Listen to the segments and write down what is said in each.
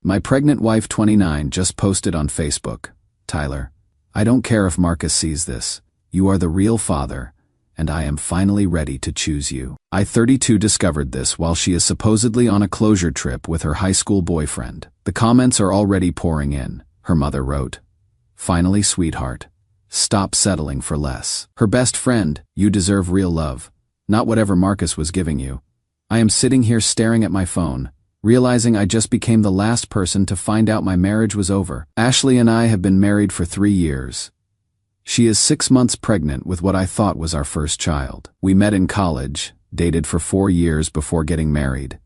My pregnant wife 29 just posted on Facebook, Tyler, I don't care if Marcus sees this. You are the real father, and I am finally ready to choose you. I 32 discovered this while she is supposedly on a closure trip with her high school boyfriend. The comments are already pouring in. Her mother wrote, "Finally, sweetheart. Stop settling for less." Her best friend, "You deserve real love, not whatever Marcus was giving you." I am sitting here staring at my phone, realizing I just became the last person to find out my marriage was over. Ashley and I have been married for 3 years. She is 6 months pregnant with what I thought was our first child. We met in college, dated for 4 years before getting married,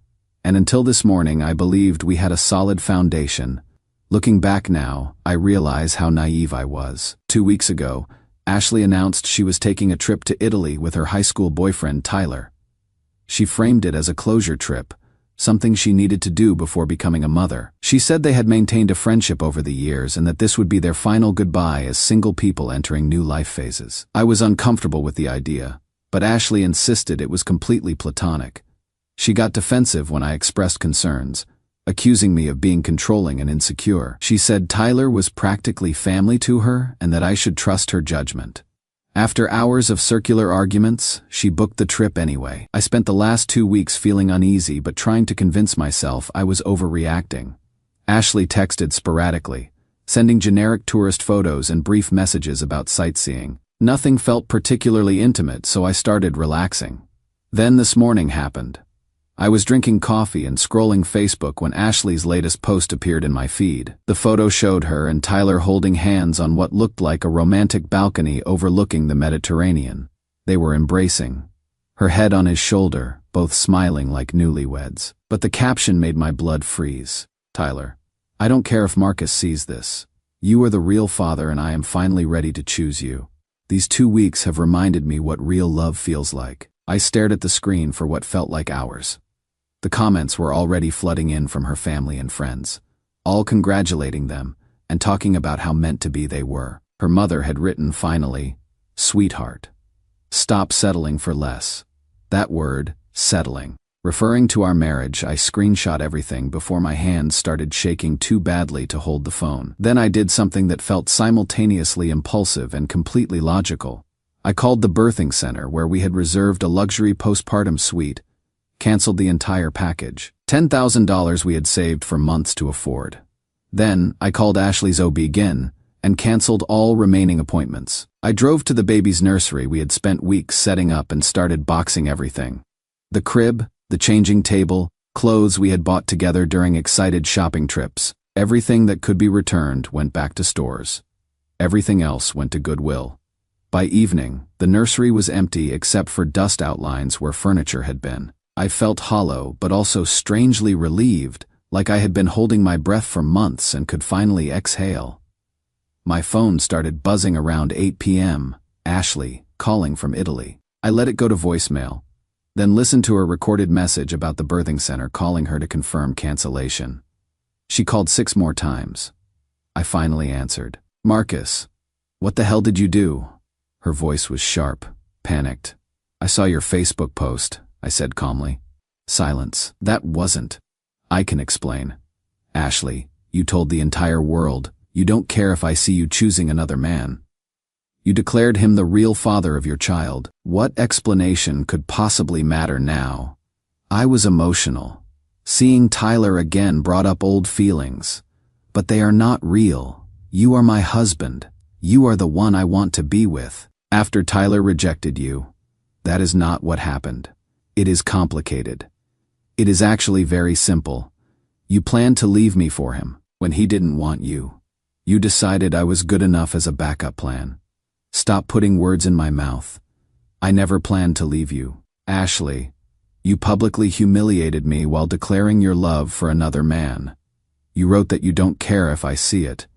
and until this morning I believed we had a solid foundation. Looking back now, I realize how naive I was. 2 weeks ago, Ashley announced she was taking a trip to Italy with her high school boyfriend Tyler. She framed it as a closure trip, something she needed to do before becoming a mother. She said they had maintained a friendship over the years and that this would be their final goodbye as single people entering new life phases. I was uncomfortable with the idea, but Ashley insisted it was completely platonic. She got defensive when I expressed concerns, accusing me of being controlling and insecure. She said Tyler was practically family to her and that I should trust her judgment. After hours of circular arguments, she booked the trip anyway. I spent the last 2 weeks feeling uneasy but trying to convince myself I was overreacting. Ashley texted sporadically, sending generic tourist photos and brief messages about sightseeing. Nothing felt particularly intimate, so I started relaxing. Then this morning happened. I was drinking coffee and scrolling Facebook when Ashley's latest post appeared in my feed. The photo showed her and Tyler holding hands on what looked like a romantic balcony overlooking the Mediterranean. They were embracing, her head on his shoulder, both smiling like newlyweds. But the caption made my blood freeze. "Tyler, I don't care if Marcus sees this. You are the real father and I am finally ready to choose you." These 2 weeks have reminded me what real love feels like. I stared at the screen for what felt like hours. The comments were already flooding in from her family and friends, all congratulating them and talking about how meant to be they were. Her mother had written finally, "Sweetheart, stop settling for less." That word, settling. Referring to our marriage, I screenshot everything before my hands started shaking too badly to hold the phone. Then I did something that felt simultaneously impulsive and completely logical. I called the birthing center where we had reserved a luxury postpartum suite, canceled the entire package. $10,000 we had saved for months to afford. Then, I called Ashley's OB-GYN and canceled all remaining appointments. I drove to the baby's nursery we had spent weeks setting up and started boxing everything. The crib, the changing table, clothes we had bought together during excited shopping trips. Everything that could be returned went back to stores. Everything else went to Goodwill. By evening, the nursery was empty except for dust outlines where furniture had been. I felt hollow but also strangely relieved, like I had been holding my breath for months and could finally exhale. My phone started buzzing around 8 p.m. Ashley, calling from Italy. I let it go to voicemail, then listened to her recorded message about the birthing center calling her to confirm cancellation. She called 6 more times. I finally answered. "Marcus, what the hell did you do?" Her voice was sharp, panicked. "I saw your Facebook post," I said calmly. Silence. "That wasn't." "I can explain. Ashley, you told the entire world, you don't care if I see you choosing another man. You declared him the real father of your child. What explanation could possibly matter now?" I was emotional. Seeing Tyler again brought up old feelings. "But they are not real. You are my husband. You are the one I want to be with. After Tyler rejected you, that is not what happened. It is complicated. It is actually very simple. You planned to leave me for him when he didn't want you. You decided I was good enough as a backup plan. Stop putting words in my mouth. I never planned to leave you. Ashley, you publicly humiliated me while declaring your love for another man. You wrote that you don't care if I see it.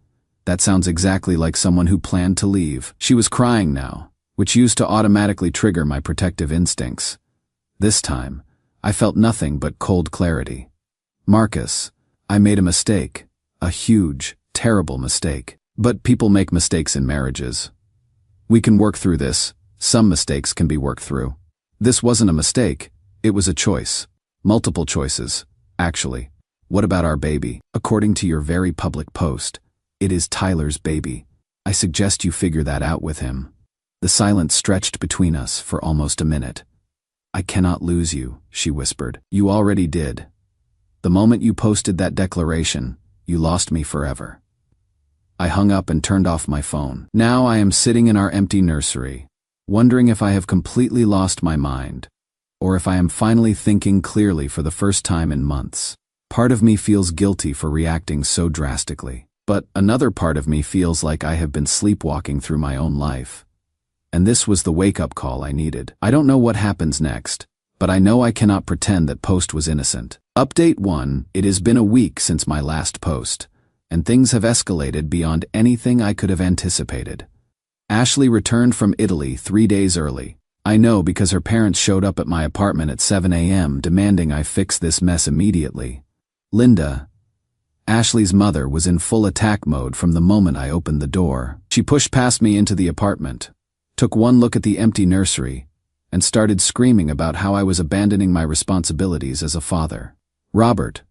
That sounds exactly like someone who planned to leave." She was crying now, which used to automatically trigger my protective instincts. This time, I felt nothing but cold clarity. "Marcus, I made a mistake. A huge, terrible mistake. But people make mistakes in marriages. We can work through this. Some mistakes can be worked through. This wasn't a mistake. It was a choice. Multiple choices, actually. What about our baby? According to your very public post, it is Tyler's baby. I suggest you figure that out with him. The silence stretched between us for almost a minute. I cannot lose you, she whispered. You already did. The moment you posted that declaration, you lost me forever. I hung up and turned off my phone. Now I am sitting in our empty nursery, wondering if I have completely lost my mind, or if I am finally thinking clearly for the first time in months. Part of me feels guilty for reacting so drastically, but another part of me feels like I have been sleepwalking through my own life. And this was the wake-up call I needed. I don't know what happens next, but I know I cannot pretend that post was innocent. Update 1: It has been a week since my last post, and things have escalated beyond anything I could have anticipated. Ashley returned from Italy 3 days early. I know because her parents showed up at my apartment at 7 a.m. demanding I fix this mess immediately. Linda, Ashley's mother, was in full attack mode from the moment I opened the door. She pushed past me into the apartment, took one look at the empty nursery, and started screaming about how I was abandoning my responsibilities as a father. Robert,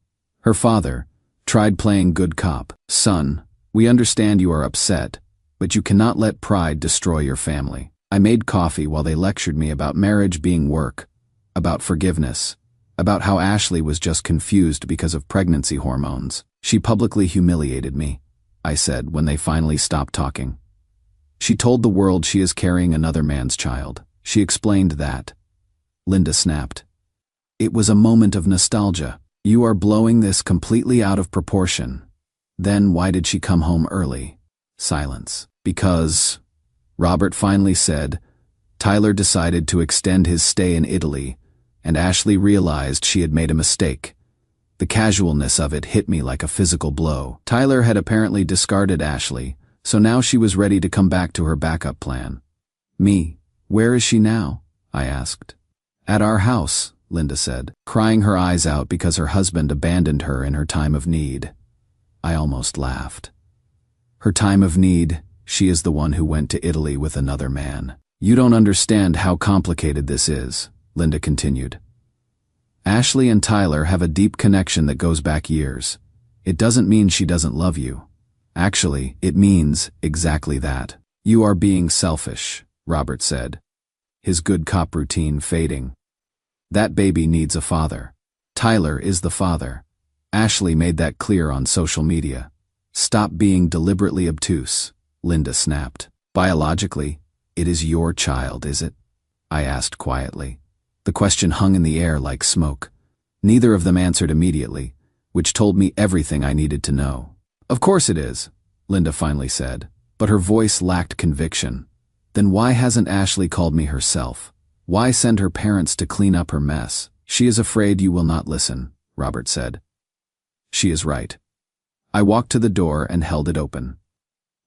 her father, tried playing good cop. Son, we understand you are upset, but you cannot let pride destroy your family. I made coffee while they lectured me about marriage being work, about forgiveness, about how Ashley was just confused because of pregnancy hormones. She publicly humiliated me, I said when they finally stopped talking. She told the world she is carrying another man's child. She explained that. Linda snapped. It was a moment of nostalgia. You are blowing this completely out of proportion. Then why did she come home early? Silence. Because, Robert finally said, Tyler decided to extend his stay in Italy, and Ashley realized she had made a mistake. The casualness of it hit me like a physical blow. Tyler had apparently discarded Ashley, so now she was ready to come back to her backup plan. Me, where is she now? I asked. At our house, Linda said, crying her eyes out because her husband abandoned her in her time of need. I almost laughed. Her time of need? She is the one who went to Italy with another man. You don't understand how complicated this is, Linda continued. Ashley and Tyler have a deep connection that goes back years. It doesn't mean she doesn't love you. Actually, it means exactly that. You are being selfish, Robert said, his good cop routine fading. That baby needs a father. Tyler is the father. Ashley made that clear on social media. Stop being deliberately obtuse, Linda snapped. Biologically, it is your child, is it? I asked quietly. The question hung in the air like smoke. Neither of them answered immediately, which told me everything I needed to know. Of course it is, Linda finally said, but her voice lacked conviction. Then why hasn't Ashley called me herself? Why send her parents to clean up her mess? She is afraid you will not listen, Robert said. She is right. I walked to the door and held it open.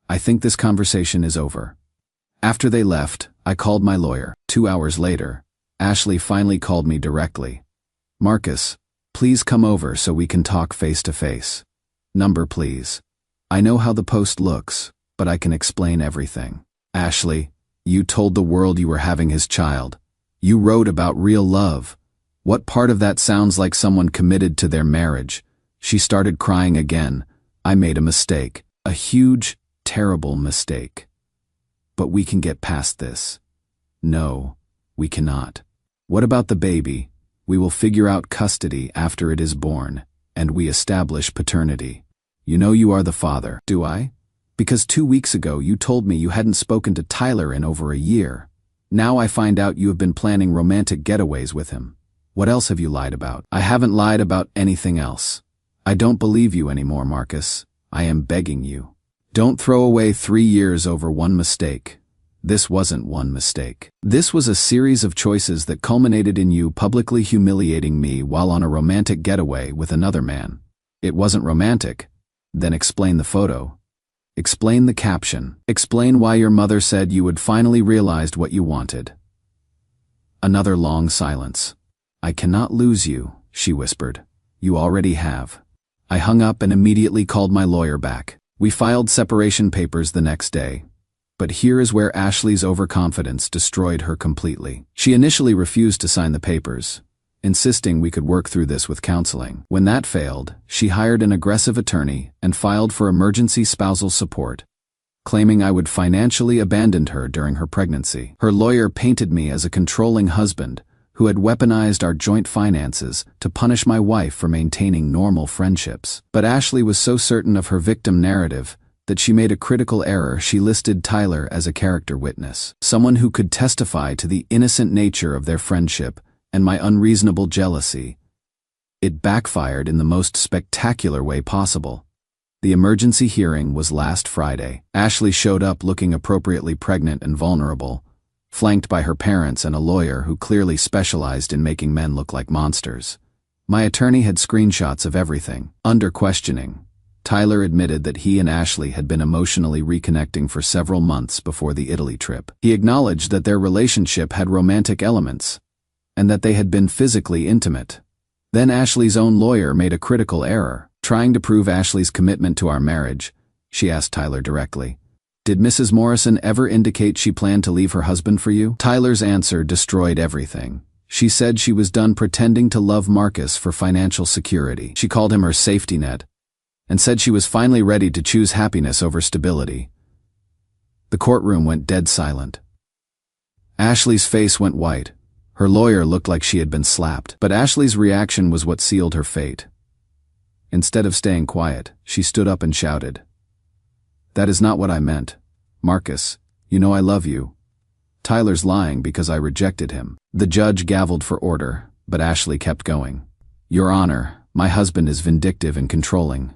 I think this conversation is over. After they left, I called my lawyer. 2 hours later, Ashley finally called me directly. Marcus, please come over so we can talk face to face. Number, please. I know how the post looks, but I can explain everything. Ashley, you told the world you were having his child. You wrote about real love. What part of that sounds like someone committed to their marriage? She started crying again. I made a mistake. A huge, terrible mistake. But we can get past this. No, we cannot. What about the baby? We will figure out custody after it is born, and we establish paternity. You know you are the father, do I? Because 2 weeks ago you told me you hadn't spoken to Tyler in over a year. Now I find out you have been planning romantic getaways with him. What else have you lied about? I haven't lied about anything else. I don't believe you anymore, Marcus. I am begging you. Don't throw away 3 years over one mistake. This wasn't one mistake. This was a series of choices that culminated in you publicly humiliating me while on a romantic getaway with another man. It wasn't romantic. Then explain the photo. Explain the caption. Explain why your mother said you had finally realized what you wanted. Another long silence. I cannot lose you, she whispered. You already have. I hung up and immediately called my lawyer back. We filed separation papers the next day. But here is where Ashley's overconfidence destroyed her completely. She initially refused to sign the papers. insisting we could work through this with counseling. When that failed, she hired an aggressive attorney and filed for emergency spousal support, claiming I would financially abandon her during her pregnancy. Her lawyer painted me as a controlling husband who had weaponized our joint finances to punish my wife for maintaining normal friendships. But Ashley was so certain of her victim narrative that she made a critical error. She listed Tyler as a character witness, someone who could testify to the innocent nature of their friendship and my unreasonable jealousy. It backfired in the most spectacular way possible. The emergency hearing was last Friday. Ashley showed up looking appropriately pregnant and vulnerable, flanked by her parents and a lawyer who clearly specialized in making men look like monsters. My attorney had screenshots of everything. Under questioning, Tyler admitted that he and Ashley had been emotionally reconnecting for several months before the Italy trip. He acknowledged that their relationship had romantic elements, and that they had been physically intimate. Then Ashley's own lawyer made a critical error. Trying to prove Ashley's commitment to our marriage, she asked Tyler directly, "Did Mrs. Morrison ever indicate she planned to leave her husband for you?" Tyler's answer destroyed everything. She said she was done pretending to love Marcus for financial security. She called him her safety net, and said she was finally ready to choose happiness over stability. The courtroom went dead silent. Ashley's face went white. Her lawyer looked like she had been slapped. But Ashley's reaction was what sealed her fate. Instead of staying quiet, she stood up and shouted, "That is not what I meant. Marcus, you know I love you. Tyler's lying because I rejected him." The judge gavelled for order, but Ashley kept going. "Your Honor, my husband is vindictive and controlling.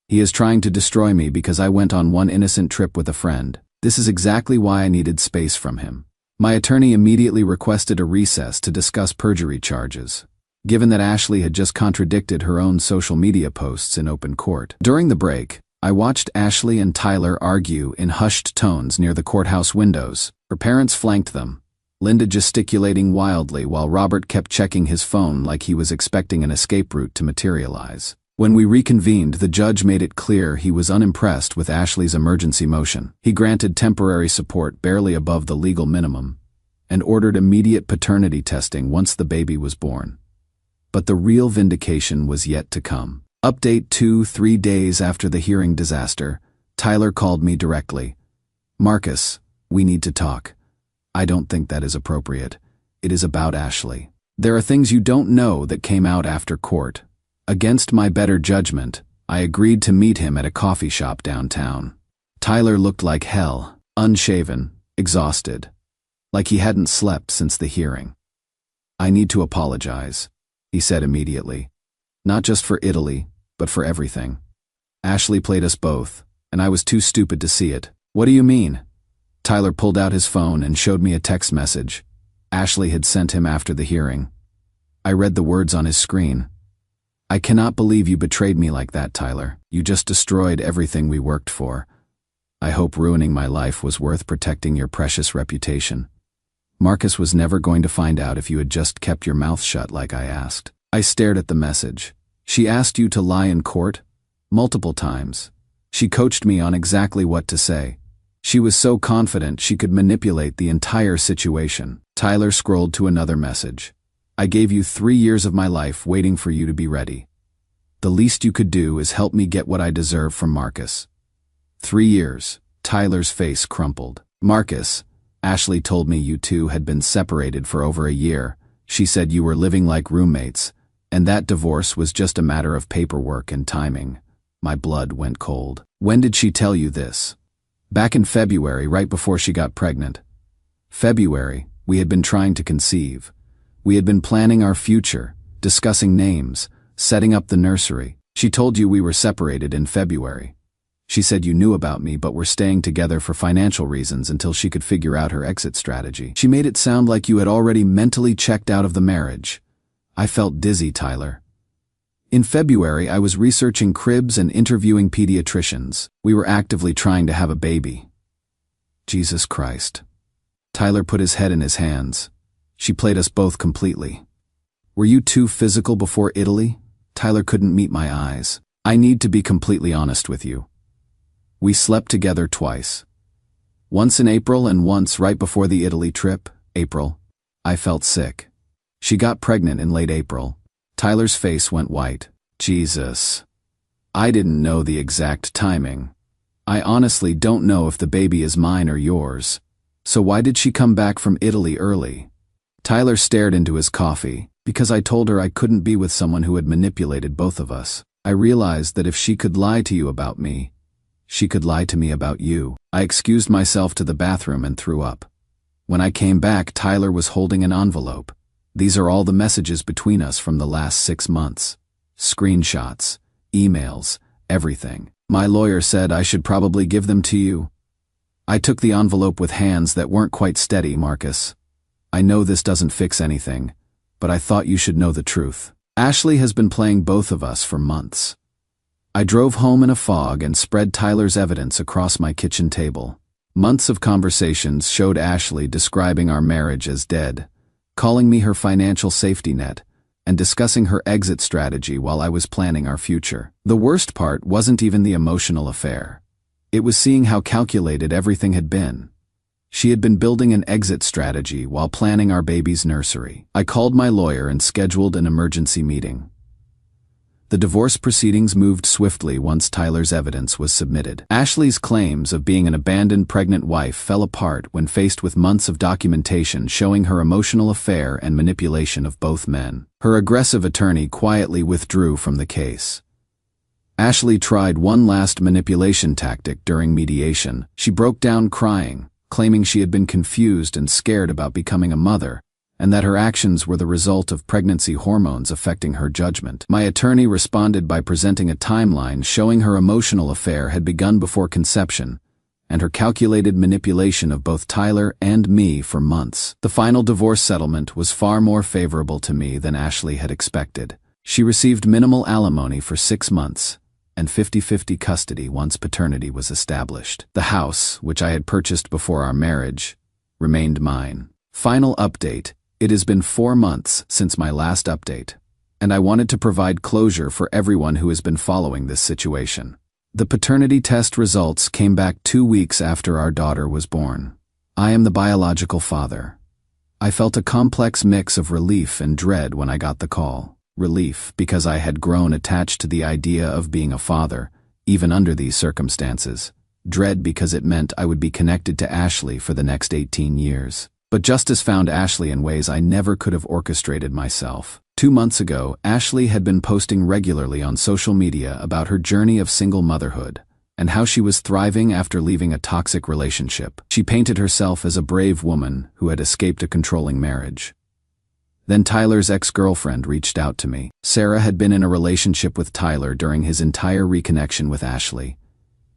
He is trying to destroy me because I went on one innocent trip with a friend. This is exactly why I needed space from him." My attorney immediately requested a recess to discuss perjury charges, given that Ashley had just contradicted her own social media posts in open court. During the break, I watched Ashley and Tyler argue in hushed tones near the courthouse windows. Her parents flanked them, Linda gesticulating wildly while Robert kept checking his phone like he was expecting an escape route to materialize. When we reconvened, the judge made it clear he was unimpressed with Ashley's emergency motion. He granted temporary support barely above the legal minimum and ordered immediate paternity testing once the baby was born. But the real vindication was yet to come. Update 2-3 days after the hearing disaster, Tyler called me directly. "Marcus, we need to talk. I don't think that is appropriate. It is about Ashley. There are things you don't know that came out after court. Against my better judgment, I agreed to meet him at a coffee shop downtown." Tyler looked like hell, unshaven, exhausted, like he hadn't slept since the hearing. "I need to apologize," he said immediately. "Not just for Italy, but for everything. Ashley played us both, and I was too stupid to see it." "What do you mean?" Tyler pulled out his phone and showed me a text message Ashley had sent him after the hearing. I read the words on his screen. "I cannot believe you betrayed me like that, Tyler. You just destroyed everything we worked for. I hope ruining my life was worth protecting your precious reputation. Marcus was never going to find out if you had just kept your mouth shut like I asked." I stared at the message. "She asked you to lie in court? Multiple times. She coached me on exactly what to say. She was so confident she could manipulate the entire situation." Tyler scrolled to another message. "I gave you 3 years of my life waiting for you to be ready. The least you could do is help me get what I deserve from Marcus." 3 years. Tyler's face crumpled. "Marcus, Ashley told me you two had been separated for over a year. She said you were living like roommates, and that divorce was just a matter of paperwork and timing." My blood went cold. "When did she tell you this?" "Back in February, right before she got pregnant." "February, we had been trying to conceive. We had been planning our future, discussing names, setting up the nursery. She told you we were separated in February. She said you knew about me but were staying together for financial reasons until she could figure out her exit strategy. She made it sound like you had already mentally checked out of the marriage." I felt dizzy, Tyler. "In February, I was researching cribs and interviewing pediatricians. We were actively trying to have a baby." Jesus Christ. Tyler put his head in his hands. "She played us both completely." "Were you too physical before Italy?" Tyler couldn't meet my eyes. "I need to be completely honest with you. We slept together twice. Once in April and once right before the Italy trip. April. I felt sick. She got pregnant in late April. Tyler's face went white. Jesus. I didn't know the exact timing. I honestly don't know if the baby is mine or yours. So why did she come back from Italy early? Tyler stared into his coffee. Because I told her I couldn't be with someone who had manipulated both of us. I realized that if she could lie to you about me, she could lie to me about you. I excused myself to the bathroom and threw up. When I came back, Tyler was holding an envelope. These are all the messages between us from the last 6 months. Screenshots, emails, everything. My lawyer said I should probably give them to you. I took the envelope with hands that weren't quite steady, Marcus. I know this doesn't fix anything, but I thought you should know the truth. Ashley has been playing both of us for months. I drove home in a fog and spread Tyler's evidence across my kitchen table. Months of conversations showed Ashley describing our marriage as dead, calling me her financial safety net, and discussing her exit strategy while I was planning our future. The worst part wasn't even the emotional affair. It was seeing how calculated everything had been. She had been building an exit strategy while planning our baby's nursery. I called my lawyer and scheduled an emergency meeting. The divorce proceedings moved swiftly once Tyler's evidence was submitted. Ashley's claims of being an abandoned pregnant wife fell apart when faced with months of documentation showing her emotional affair and manipulation of both men. Her aggressive attorney quietly withdrew from the case. Ashley tried one last manipulation tactic during mediation. She broke down crying, claiming she had been confused and scared about becoming a mother, and that her actions were the result of pregnancy hormones affecting her judgment. My attorney responded by presenting a timeline showing her emotional affair had begun before conception, and her calculated manipulation of both Tyler and me for months. The final divorce settlement was far more favorable to me than Ashley had expected. She received minimal alimony for 6 months, and 50-50 custody once paternity was established. The house, which I had purchased before our marriage, remained mine. Final update. It has been 4 months since my last update, and I wanted to provide closure for everyone who has been following this situation. The paternity test results came back 2 weeks after our daughter was born. I am the biological father. I felt a complex mix of relief and dread when I got the call. Relief because I had grown attached to the idea of being a father, even under these circumstances. Dread because it meant I would be connected to Ashley for the next 18 years. But justice found Ashley in ways I never could have orchestrated myself. 2 months ago, Ashley had been posting regularly on social media about her journey of single motherhood, and how she was thriving after leaving a toxic relationship. She painted herself as a brave woman who had escaped a controlling marriage. Then Tyler's ex-girlfriend reached out to me. Sarah had been in a relationship with Tyler during his entire reconnection with Ashley.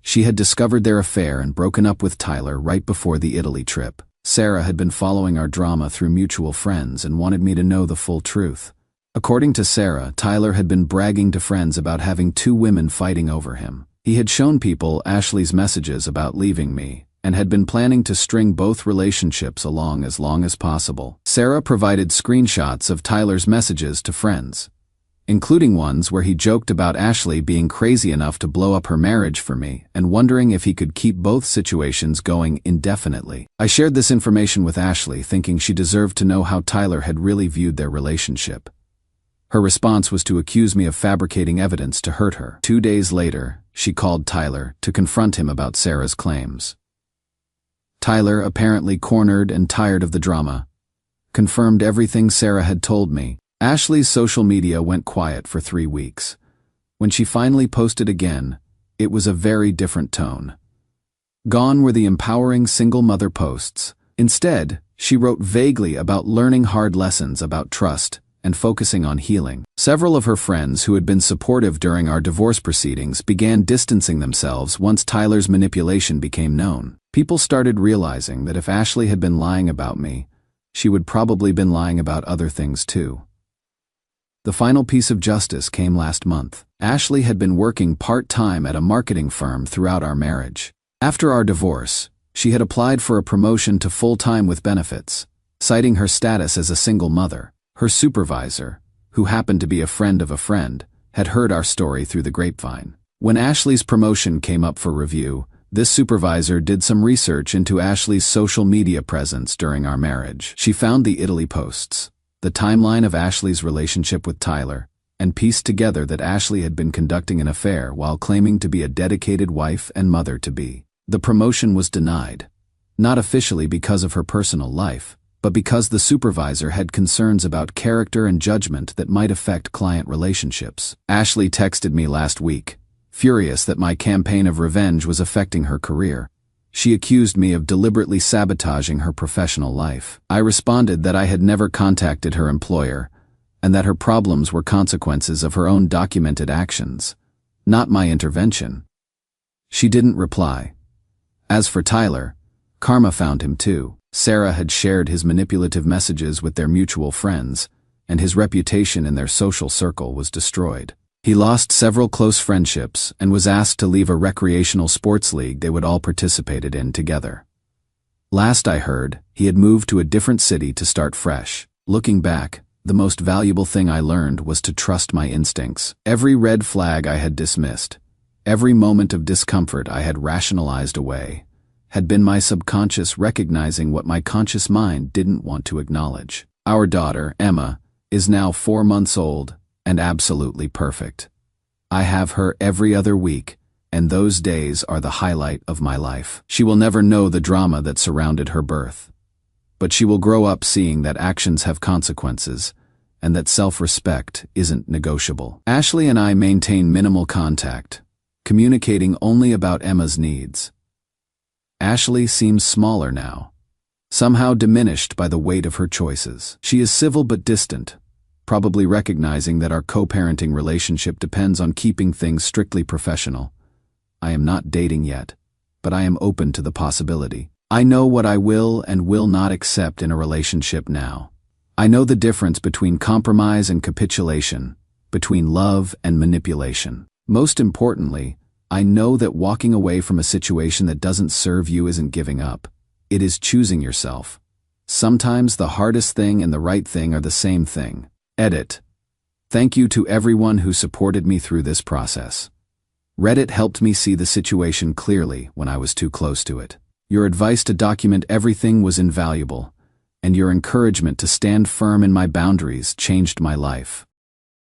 She had discovered their affair and broken up with Tyler right before the Italy trip. Sarah had been following our drama through mutual friends and wanted me to know the full truth. According to Sarah, Tyler had been bragging to friends about having 2 women fighting over him. He had shown people Ashley's messages about leaving me, and had been planning to string both relationships along as long as possible. Sarah provided screenshots of Tyler's messages to friends, including ones where he joked about Ashley being crazy enough to blow up her marriage for me and wondering if he could keep both situations going indefinitely. I shared this information with Ashley, thinking she deserved to know how Tyler had really viewed their relationship. Her response was to accuse me of fabricating evidence to hurt her. 2 days later, she called Tyler to confront him about Sarah's claims. Tyler, apparently cornered and tired of the drama, confirmed everything Sarah had told me. Ashley's social media went quiet for 3 weeks. When she finally posted again, it was a very different tone. Gone were the empowering single mother posts. Instead, she wrote vaguely about learning hard lessons about trust and focusing on healing. Several of her friends who had been supportive during our divorce proceedings began distancing themselves once Tyler's manipulation became known. People started realizing that if Ashley had been lying about me, she would probably been lying about other things too. The final piece of justice came last month. Ashley had been working part-time at a marketing firm throughout our marriage. After our divorce, she had applied for a promotion to full-time with benefits, citing her status as a single mother. Her supervisor, who happened to be a friend of a friend, had heard our story through the grapevine. When Ashley's promotion came up for review, this supervisor did some research into Ashley's social media presence during our marriage. She found the Italy posts, the timeline of Ashley's relationship with Tyler, and pieced together that Ashley had been conducting an affair while claiming to be a dedicated wife and mother-to-be. The promotion was denied, not officially because of her personal life, but because the supervisor had concerns about character and judgment that might affect client relationships. Ashley texted me last week, furious that my campaign of revenge was affecting her career. She accused me of deliberately sabotaging her professional life. I responded that I had never contacted her employer, and that her problems were consequences of her own documented actions, not my intervention. She didn't reply. As for Tyler, karma found him too. Sarah had shared his manipulative messages with their mutual friends, and his reputation in their social circle was destroyed. He lost several close friendships and was asked to leave a recreational sports league they would all participated in together. Last I heard, he had moved to a different city to start fresh. Looking back, the most valuable thing I learned was to trust my instincts. Every red flag I had dismissed, every moment of discomfort I had rationalized away, had been my subconscious recognizing what my conscious mind didn't want to acknowledge. Our daughter, Emma, is now 4 months old and absolutely perfect. I have her every other week, and those days are the highlight of my life. She will never know the drama that surrounded her birth, but she will grow up seeing that actions have consequences and that self-respect isn't negotiable. Ashley and I maintain minimal contact, communicating only about Emma's needs. Ashley seems smaller now, somehow diminished by the weight of her choices. She is civil but distant, probably recognizing that our co-parenting relationship depends on keeping things strictly professional. I am not dating yet, but I am open to the possibility. I know what I will and will not accept in a relationship now. I know the difference between compromise and capitulation, between love and manipulation. Most importantly, I know that walking away from a situation that doesn't serve you isn't giving up. It is choosing yourself. Sometimes the hardest thing and the right thing are the same thing. Edit. Thank you to everyone who supported me through this process. Reddit helped me see the situation clearly when I was too close to it. Your advice to document everything was invaluable, and your encouragement to stand firm in my boundaries changed my life.